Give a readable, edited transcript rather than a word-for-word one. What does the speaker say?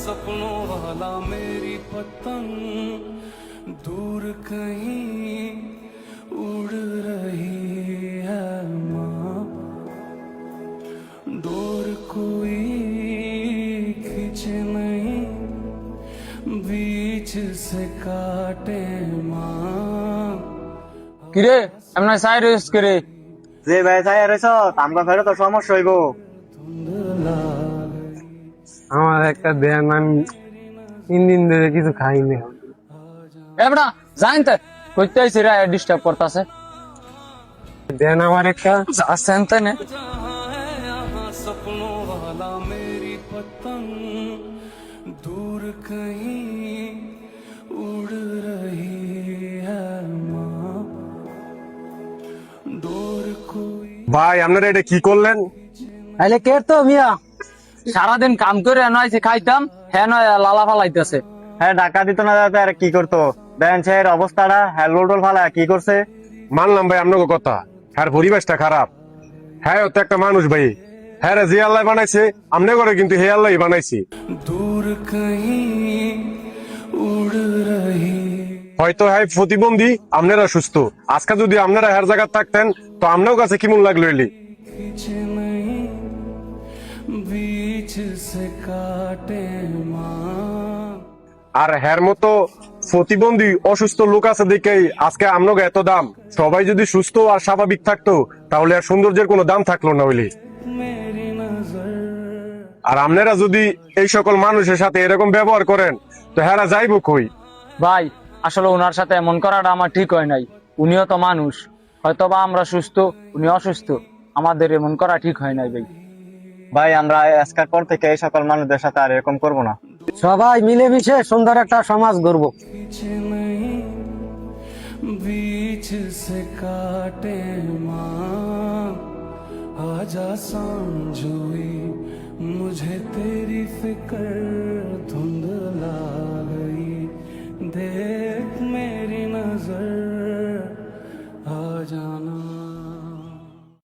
सपनों वाला मेरी पतंग दूर कहीं उड़ रही है माँ, डोर कोई खींचे नहीं बीच से काटे माँ। কিরে এমন সাইরিস করে যে ভাই যাই রইছ আমগো ফেরো তো সমস্যা হইব। আমার একটা দেন আমি 3 দিন ধরে কিছু খাইনি। এবড়া জানতে কইতে আইছি রে ডিস্টার্ব করতাছে। দেন আমার একটা আসেনতে নে। जहाँ है यहाँ सपनों वाला मेरी पतंग दूर कहीं उड़ रही है माँ, डोर कोई। ভাই আপনারা এটা কি করলেন? আইলে কে তো মিয়া সারাদিন কাম করে নয়ছে খাইতাম হ্যাঁ নয় লালা ফালাইতেছে। হ্যাঁ টাকা দিত না দাদা আর কি করতো? দেন ছের অবস্থাটা হ্যাঁ লোডল ফালা কি করছে? মানলাম ভাই আপনাকে কথা, হ্যাঁ পরিবেশটা খারাপ, হ্যাঁ ও তো একটা মানুষ ভাই, হ্যাঁ রে যে আল্লাহ বানাইছে আমনে করে কিন্তু হে আল্লাহ বানাইছি। दूर कहीं उड़ रही। হয়তো হ্যাঁ প্রতিবন্ধী, আপনারা সুস্থ। আজকে যদি আপনারা হ্যার জায়গা থাকতেন তো আমনেও কাছে কেমন লাগলো এলি। खींचे नहीं बीच से काटे माँ। আর হ্যার মতো প্রতিবন্ধী অসুস্থ লোক আছে দেখেই আজকে আমনকে এত দাম। সবাই যদি সুস্থ আর স্বাভাবিক থাকতো তাহলে আর সৌন্দর্যের কোনো দাম থাকলো না হইলে। मेरी नजर আর আপনারা যদি এই সকল মানুষের সাথে এরকম ব্যবহার করেন তো হ্যাঁ যাইবো কই? ভাই আসলে ওনার সাথে এমন করাটা আমার ঠিক হয় নাই। উনিও তো মানুষ, হয়তোবা আমরা সুস্থ উনি অসুস্থ, আমাদের এমন করা ঠিক হয় নাই ভাই। ভাই আমরা আজকের পর থেকে এই সকল মানুষদের সাথে আর এরকম করব না। সবাই মিলেমিশে সুন্দর একটা সমাজ গড়ব। खींचे नहीं बीच से काटे माँ। आजा सांझ हुई मुझे तेरी फिक्र